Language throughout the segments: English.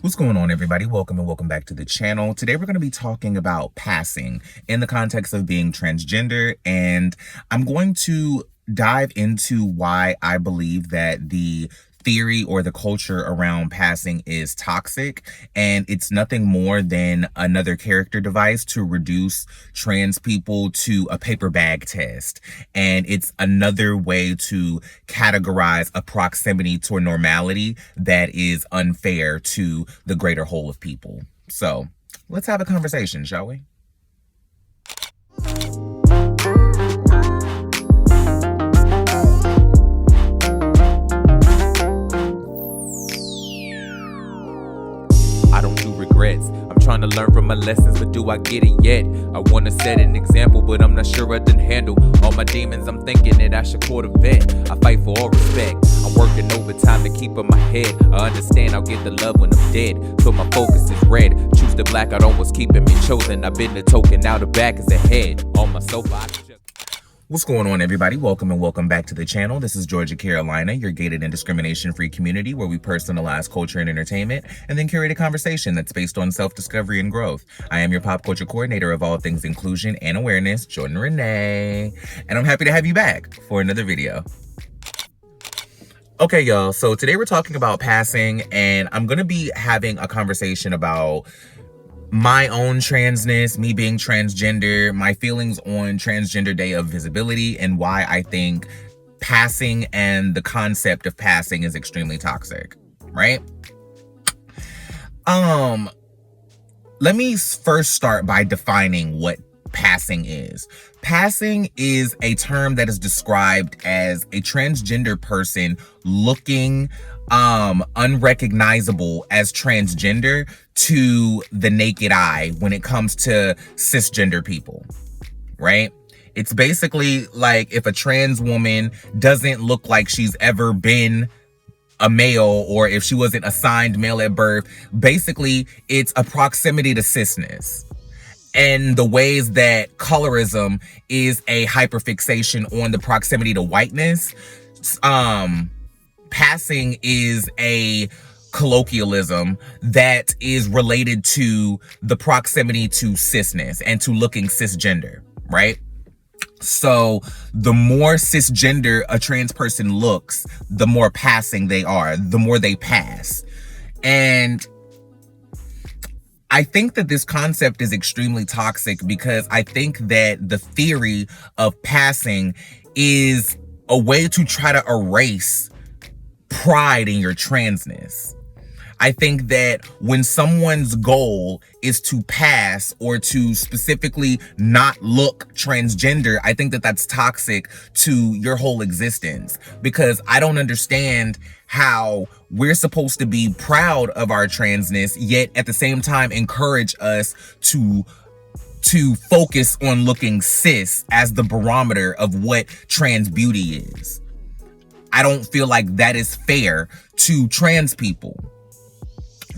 What's going on, everybody? Welcome and welcome back to the channel. Today we're going to be talking about passing in the context of being transgender, and I'm going to dive into why I believe that the theory or the culture around passing is toxic, and it's nothing more than another character device to reduce trans people to a paper bag test. And it's another way to categorize a proximity to a normality that is unfair to the greater whole of people. So let's have a conversation, shall we? I don't do regrets. I'm trying to learn from my lessons, but do I get it yet? I wanna set an example, but I'm not sure I done handle all my demons. I'm thinking that I should court a vet. I fight for all respect. I'm working overtime to keep in my head. I understand I'll get the love when I'm dead, so my focus is red. Choose the black out on what's keeping me chosen. I've been the token, now the back is ahead. On my soapbox. What's going on, everybody? Welcome and welcome back to the channel. This is Georgia, Carolina, your gated and discrimination-free community where we personalize culture and entertainment and then curate a conversation that's based on self-discovery and growth. I am your pop culture coordinator of all things inclusion and awareness, Jordan Renee, and I'm happy to have you back for another video. Okay, y'all, so today we're talking about passing, and I'm going to be having a conversation about my own transness, me being transgender, my feelings on Transgender Day of Visibility, and why I think passing and the concept of passing is extremely toxic, right? Let me first start by defining what passing is. Passing is a term that is described as a transgender person looking unrecognizable as transgender to the naked eye when it comes to cisgender people, right? It's basically like if a trans woman doesn't look like she's ever been a male, or if she wasn't assigned male at birth. Basically, it's a proximity to cisness. And the ways that colorism is a hyperfixation on the proximity to whiteness, passing is a colloquialism that is related to the proximity to cisness and to looking cisgender, right? So the more cisgender a trans person looks, the more passing they are, the more they pass. And I think that this concept is extremely toxic because I think that the theory of passing is a way to try to erase pride in your transness. I think that when someone's goal is to pass or to specifically not look transgender, I think that that's toxic to your whole existence, because I don't understand how we're supposed to be proud of our transness, yet at the same time encourage us to focus on looking cis as the barometer of what trans beauty is. I don't feel like that is fair to trans people.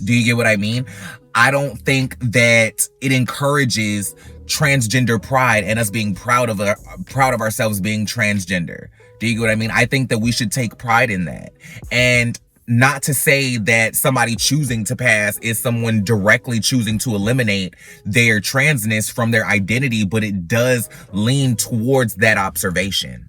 Do you get what I mean? I don't think that it encourages transgender pride and us being proud of ourselves being transgender. Do you get what I mean? I think that we should take pride in that. And not to say that somebody choosing to pass is someone directly choosing to eliminate their transness from their identity, but it does lean towards that observation.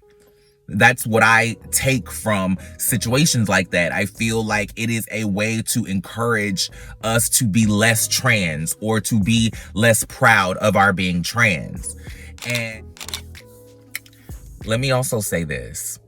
That's what I take from situations like that. I feel like it is a way to encourage us to be less trans or to be less proud of our being trans. And let me also say this.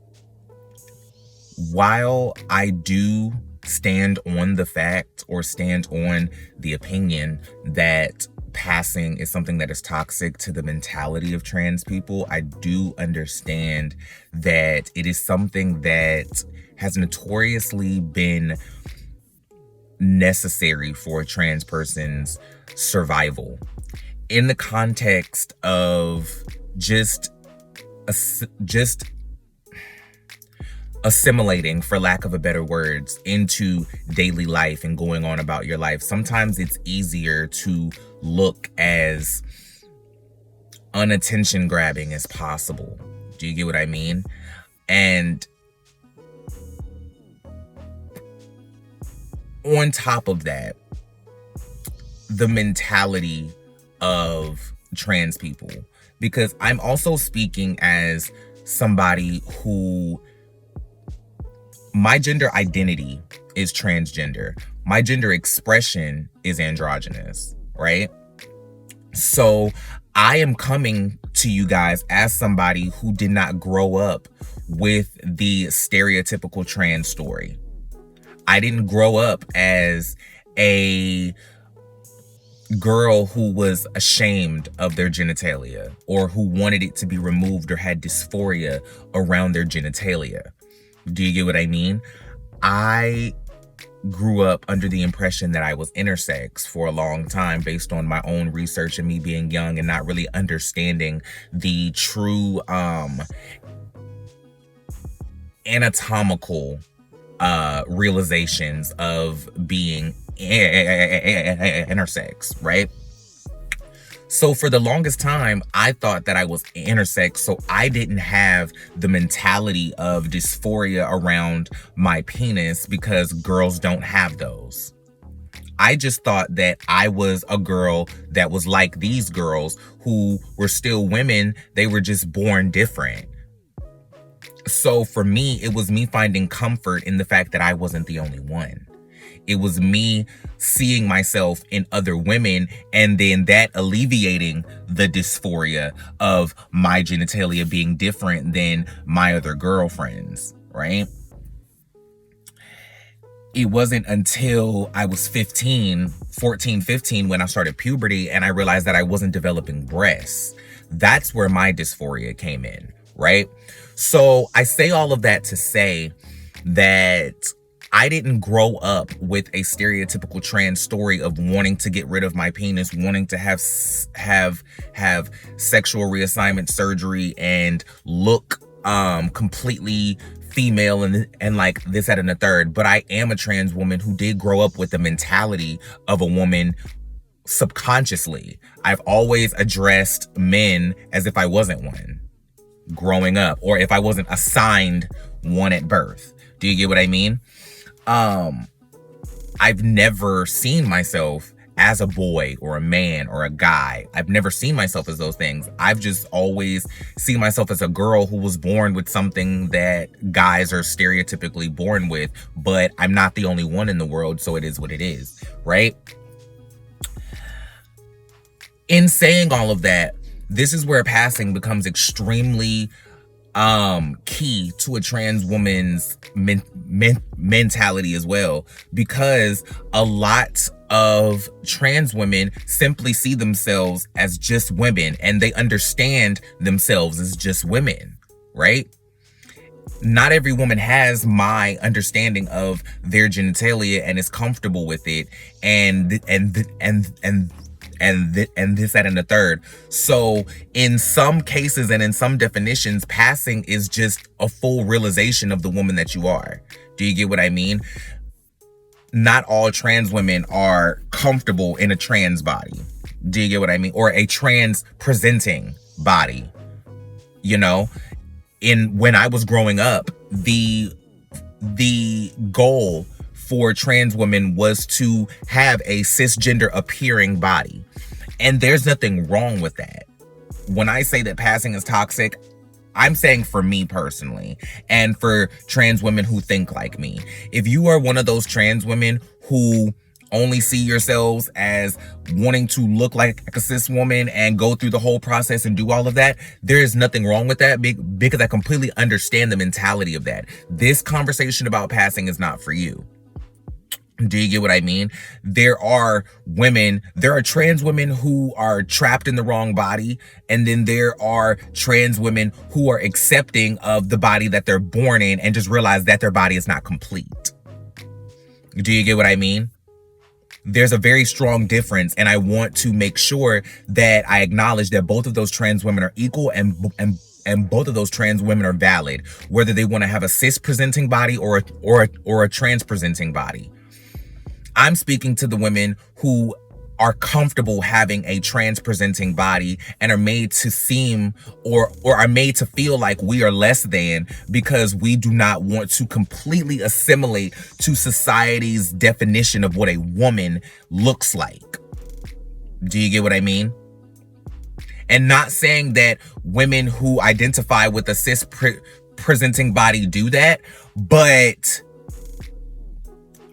While I do stand on the fact or stand on the opinion that passing is something that is toxic to the mentality of trans people, I do understand that it is something that has notoriously been necessary for a trans person's survival in the context of just assimilating, for lack of a better words, into daily life and going on about your life. Sometimes it's easier to look as unattention grabbing as possible. Do you get what I mean? And on top of that, the mentality of trans people, because I'm also speaking as somebody who, my gender identity is transgender. My gender expression is androgynous, right? So I am coming to you guys as somebody who did not grow up with the stereotypical trans story. I didn't grow up as a girl who was ashamed of their genitalia, or who wanted it to be removed, or had dysphoria around their genitalia. Do you get what I mean? I grew up under the impression that I was intersex for a long time, based on my own research and me being young and not really understanding the true anatomical realizations of being intersex, right? So for the longest time, I thought that I was intersex, so I didn't have the mentality of dysphoria around my penis, because girls don't have those. I just thought that I was a girl that was like these girls who were still women. They were just born different. So for me, it was me finding comfort in the fact that I wasn't the only one. It was me seeing myself in other women, and then that alleviating the dysphoria of my genitalia being different than my other girlfriends, right? It wasn't until I was 14, 15, when I started puberty and I realized that I wasn't developing breasts. That's where my dysphoria came in, right? So I say all of that to say that I didn't grow up with a stereotypical trans story of wanting to get rid of my penis, wanting to have sexual reassignment surgery and look completely female and like this, that, and the third. But I am a trans woman who did grow up with the mentality of a woman subconsciously. I've always addressed men as if I wasn't one growing up, or if I wasn't assigned one at birth. Do you get what I mean? I've never seen myself as a boy or a man or a guy. I've never seen myself as those things. I've just always seen myself as a girl who was born with something that guys are stereotypically born with, but I'm not the only one in the world, so it is what it is, right? In saying all of that, this is where passing becomes extremely key to a trans woman's mentality as well, because a lot of trans women simply see themselves as just women, and they understand themselves as just women, right? Not every woman has my understanding of their genitalia and is comfortable with it, and this, that, and the third. So in some cases and in some definitions, passing is just a full realization of the woman that you are. Do you get what I mean? Not all trans women are comfortable in a trans body. Do you get what I mean? Or a trans presenting body. You know, when I was growing up, the goal for trans women was to have a cisgender appearing body. And there's nothing wrong with that. When I say that passing is toxic, I'm saying for me personally, and for trans women who think like me. If you are one of those trans women who only see yourselves as wanting to look like a cis woman and go through the whole process and do all of that, there is nothing wrong with that, because I completely understand the mentality of that. This conversation about passing is not for you. Do you get what I mean? There are trans women who are trapped in the wrong body, and then there are trans women who are accepting of the body that they're born in and just realize that their body is not complete. Do you get what I mean? There's a very strong difference, and I want to make sure that I acknowledge that both of those trans women are equal, and both of those trans women are valid, whether they want to have a cis presenting body or a trans presenting body. I'm speaking to the women who are comfortable having a trans presenting body and are made to seem or are made to feel like we are less than, because we do not want to completely assimilate to society's definition of what a woman looks like. Do you get what I mean? And not saying that women who identify with a cis presenting body do that, but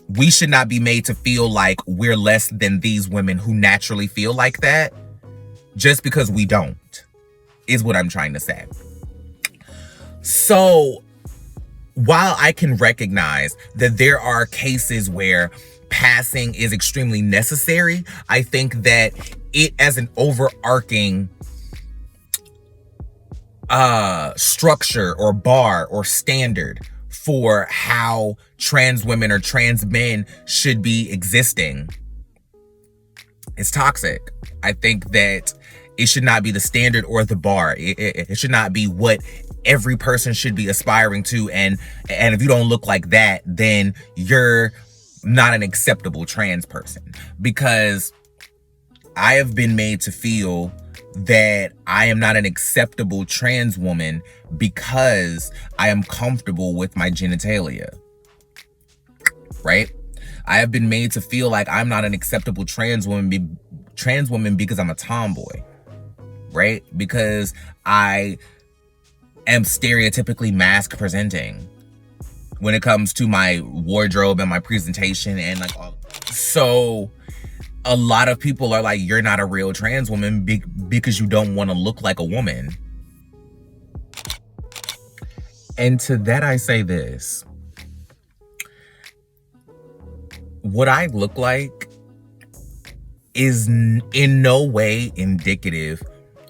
we should not be made to feel like we're less than these women who naturally feel like that just because we don't, is what I'm trying to say. So while I can recognize that there are cases where passing is extremely necessary, I think that it as an overarching structure or bar or standard for how trans women or trans men should be existing is toxic. I think that it should not be the standard or the bar. It should not be what every person should be aspiring to. And if you don't look like that, then you're not an acceptable trans person. Because I have been made to feel that I am not an acceptable trans woman because I am comfortable with my genitalia, right? I have been made to feel like I'm not an acceptable trans woman because I'm a tomboy, right? Because I am stereotypically masc presenting when it comes to my wardrobe and my presentation and like all. So a lot of people are like, you're not a real trans woman because you don't want to look like a woman. And to that I say this. What I look like is in no way indicative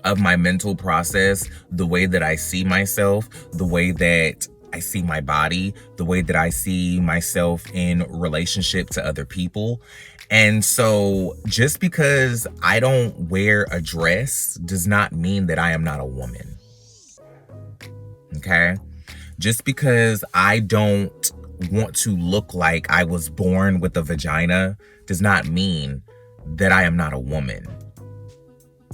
of my mental process, the way that I see myself, the way that I see my body, the way that I see myself in relationship to other people. And so just because I don't wear a dress does not mean that I am not a woman. Okay? Just because I don't want to look like I was born with a vagina does not mean that I am not a woman.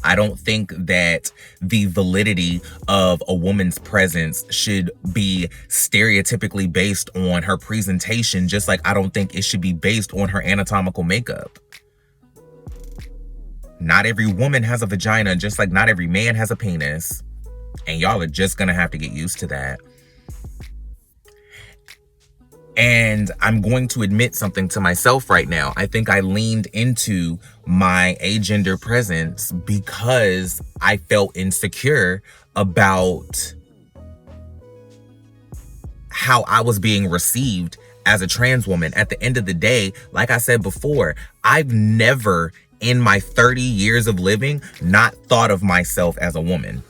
I don't think that the validity of a woman's presence should be stereotypically based on her presentation, just like I don't think it should be based on her anatomical makeup. Not every woman has a vagina, just like not every man has a penis. And y'all are just gonna have to get used to that. And I'm going to admit something to myself right now. I think I leaned into my agender presence because I felt insecure about how I was being received as a trans woman. At the end of the day, like I said before, I've never in my 30 years of living not thought of myself as a woman.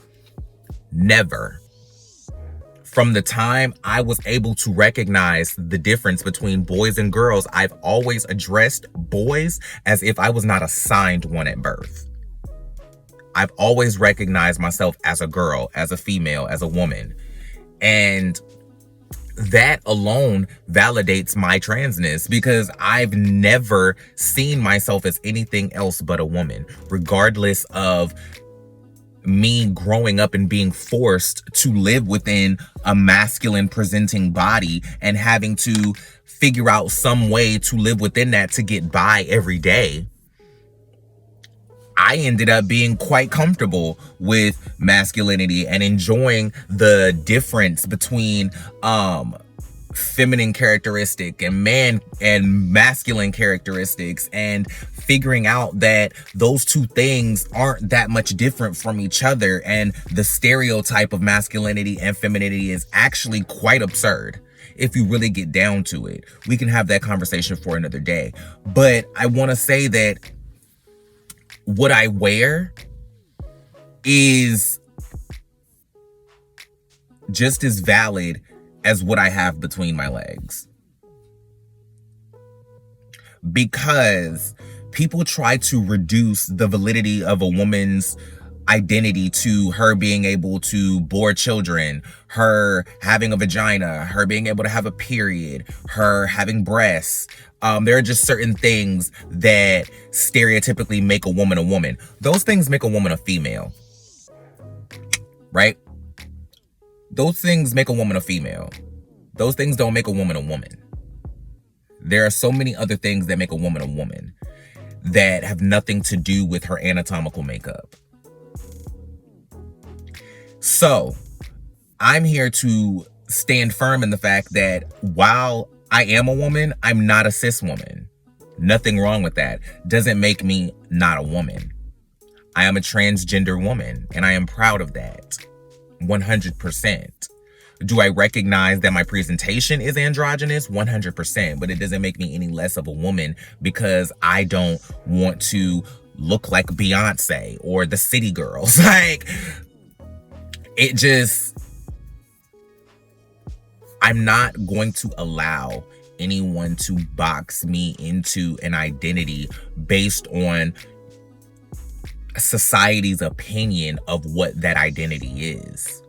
Never. From the time I was able to recognize the difference between boys and girls, I've always addressed boys as if I was not assigned one at birth. I've always recognized myself as a girl, as a female, as a woman. And that alone validates my transness because I've never seen myself as anything else but a woman, regardless of me growing up and being forced to live within a masculine presenting body and having to figure out some way to live within that to get by every day. I ended up being quite comfortable with masculinity and enjoying the difference between feminine characteristic and man and masculine characteristics, and figuring out that those two things aren't that much different from each other, and the stereotype of masculinity and femininity is actually quite absurd. If you really get down to it, we can have that conversation for another day. But I want to say that what I wear is just as valid as what I have between my legs. Because people try to reduce the validity of a woman's identity to her being able to bore children, her having a vagina, her being able to have a period, her having breasts. There are just certain things that stereotypically make a woman a woman. Those things make a woman a female, right? Those things make a woman a female. Those things don't make a woman a woman. There are so many other things that make a woman a woman. that have nothing to do with her anatomical makeup. So I'm here to stand firm in the fact that while I am a woman, I'm not a cis woman. Nothing wrong with that. Doesn't make me not a woman. I am a transgender woman, and I am proud of that. 100%. Do I recognize that my presentation is androgynous? 100%. But it doesn't make me any less of a woman because I don't want to look like Beyonce or the City Girls. Like, it just... I'm not going to allow anyone to box me into an identity based on society's opinion of what that identity is.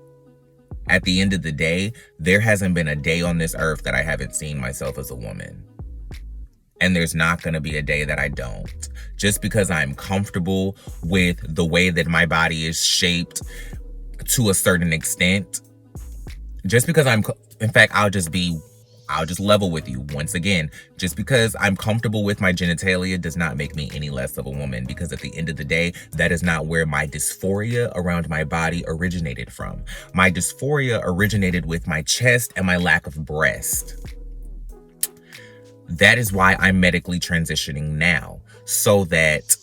At the end of the day, there hasn't been a day on this earth that I haven't seen myself as a woman. And there's not going to be a day that I don't. Just because I'm comfortable with the way that my body is shaped to a certain extent, just because in fact, I'll just level with you once again. Just because I'm comfortable with my genitalia does not make me any less of a woman, because at the end of the day, that is not where my dysphoria around my body originated from. My dysphoria originated with my chest and my lack of breast. That is why I'm medically transitioning now, so that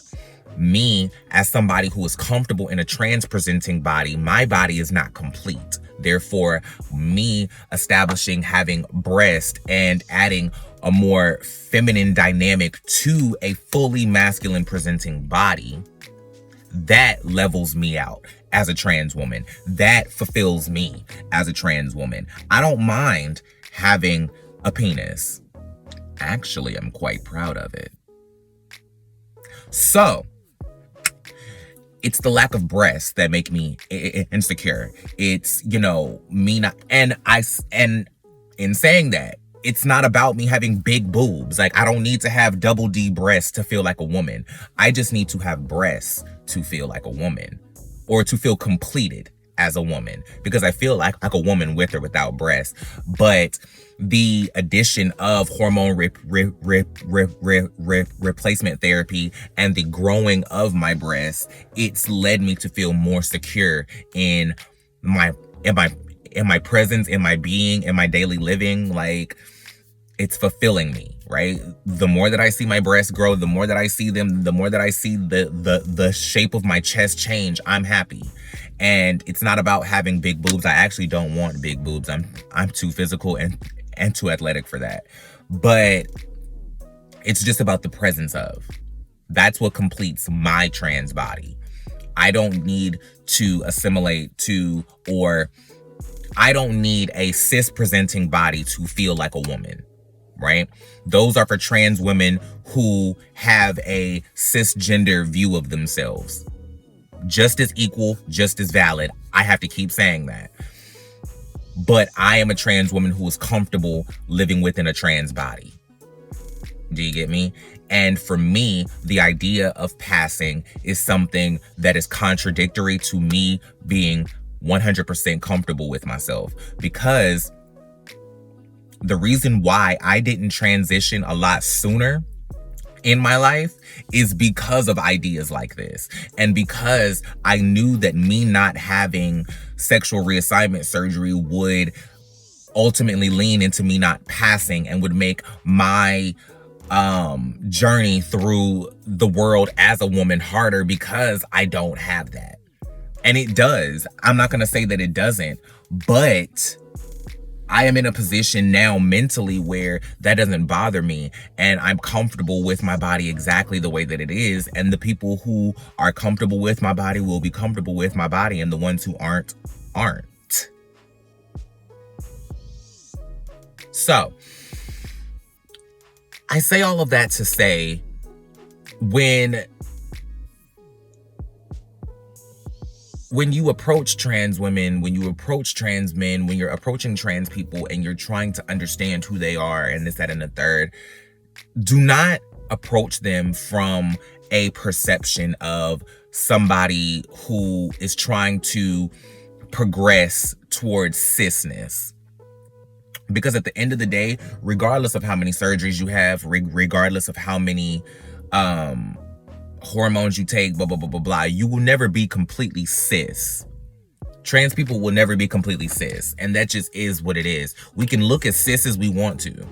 me, as somebody who is comfortable in a trans-presenting body, my body is not complete. Therefore, me establishing having breast and adding a more feminine dynamic to a fully masculine presenting body, that levels me out as a trans woman. That fulfills me as a trans woman. I don't mind having a penis. Actually, I'm quite proud of it. So, it's the lack of breasts that make me insecure. It's, me not, and in saying that, it's not about me having big boobs. Like, I don't need to have double D breasts to feel like a woman. I just need to have breasts to feel like a woman, or to feel completed as a woman, because I feel like a woman with or without breasts. But the addition of hormone replacement therapy and the growing of my breasts, it's led me to feel more secure in my presence, in my being, in my daily living. Like, it's fulfilling me, right? The more that I see my breasts grow, the more that I see them, the more that I see the shape of my chest change, I'm happy. And it's not about having big boobs. I actually don't want big boobs. I'm too physical and too athletic for that. But it's just about the presence of. That's what completes my trans body. I don't need to assimilate to, or I don't need a cis presenting body to feel like a woman, right? Those are for trans women who have a cisgender view of themselves. Just as equal, just as valid. I have to keep saying that. But I am a trans woman who is comfortable living within a trans body. Do you get me? And for me, the idea of passing is something that is contradictory to me being 100% comfortable with myself. Because the reason why I didn't transition a lot sooner in my life is because of ideas like this. And because I knew that me not having sexual reassignment surgery would ultimately lean into me not passing and would make my journey through the world as a woman harder, because I don't have that. And it does. I'm not going to say that it doesn't, but I am in a position now mentally where that doesn't bother me, and I'm comfortable with my body exactly the way that it is. And the people who are comfortable with my body will be comfortable with my body, and the ones who aren't. So, I say all of that to say, when you approach trans women, when you approach trans men, when you're approaching trans people and you're trying to understand who they are and this, that, and the third, do not approach them from a perception of somebody who is trying to progress towards cisness. Because at the end of the day, regardless of how many surgeries you have, regardless of how many hormones you take, blah, blah, blah, blah, blah. You will never be completely cis. Trans people will never be completely cis. And that just is what it is. We can look as cis as we want to.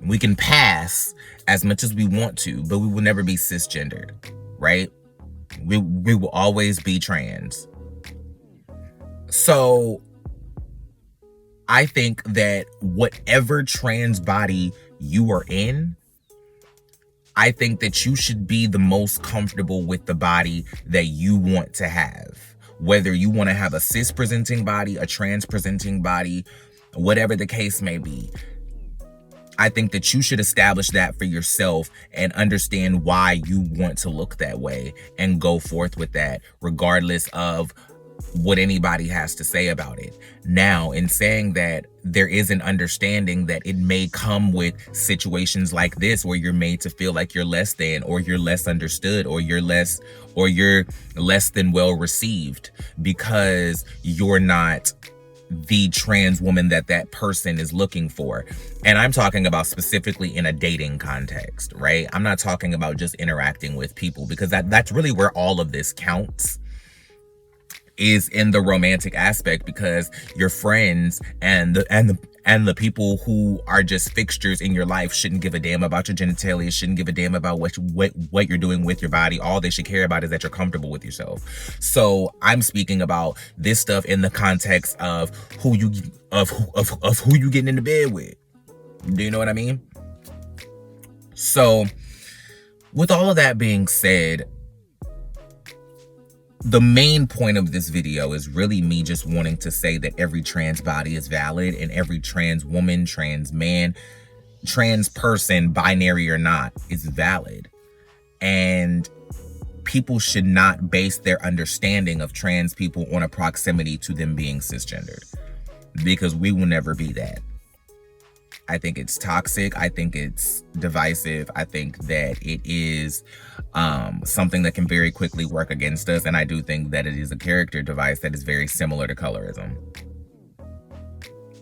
We can pass as much as we want to, but we will never be cisgendered, right? We will always be trans. So I think that whatever trans body you are in, I think that you should be the most comfortable with the body that you want to have. Whether you want to have a cis presenting body, a trans presenting body, whatever the case may be. I think that you should establish that for yourself and understand why you want to look that way and go forth with that, regardless of what anybody has to say about it. Now, in saying that, there is an understanding that it may come with situations like this where you're made to feel like you're less than, or you're less understood, or you're less than well received because you're not the trans woman that person is looking for. And I'm talking about specifically in a dating context, right? I'm not talking about just interacting with people, because that's really where all of this counts, is in the romantic aspect, because your friends and the people who are just fixtures in your life shouldn't give a damn about your genitalia, shouldn't give a damn about what you're doing with your body. All they should care about is that you're comfortable with yourself. So I'm speaking about this stuff in the context of who you getting into bed with. Do you know what I mean? So with all of that being said, the main point of this video is really me just wanting to say that every trans body is valid, and every trans woman, trans man, trans person, binary or not, is valid. And people should not base their understanding of trans people on a proximity to them being cisgendered, because we will never be that. I think it's toxic. I think it's divisive. I think that it is something that can very quickly work against us. And I do think that it is a character device that is very similar to colorism.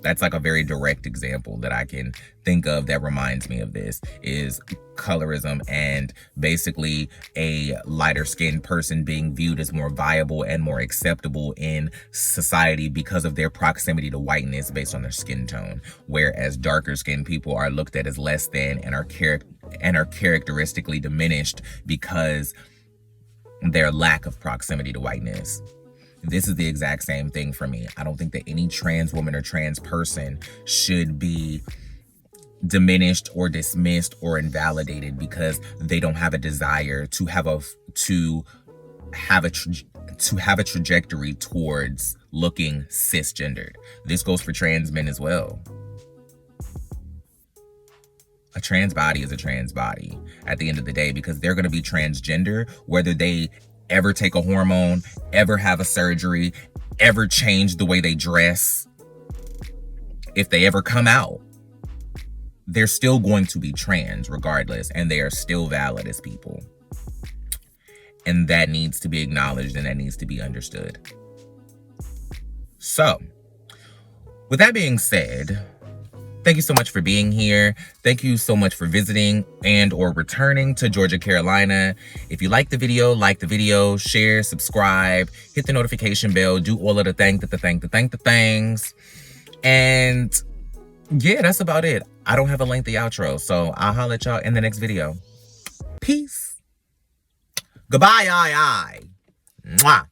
That's like a very direct example that I can think of that reminds me of this, is colorism, and basically a lighter skinned person being viewed as more viable and more acceptable in society because of their proximity to whiteness based on their skin tone, whereas darker skinned people are looked at as less than and are characteristically diminished because their lack of proximity to whiteness. This is the exact same thing for me. I don't think that any trans woman or trans person should be diminished or dismissed or invalidated because they don't have a desire to have a trajectory towards looking cisgendered. This goes for trans men as well. A trans body is a trans body at the end of the day, because they're going to be transgender whether they ever take a hormone, ever have a surgery, ever change the way they dress. If they ever come out, they're still going to be trans regardless, and they are still valid as people. And that needs to be acknowledged, and that needs to be understood. So, with that being said, thank you so much for being here. Thank you so much for visiting and or returning to Georgia, Carolina. If you like the video, share, subscribe, hit the notification bell, do all of the things. And yeah, that's about it. I don't have a lengthy outro, so I'll holler at y'all in the next video. Peace. Goodbye, Mwah.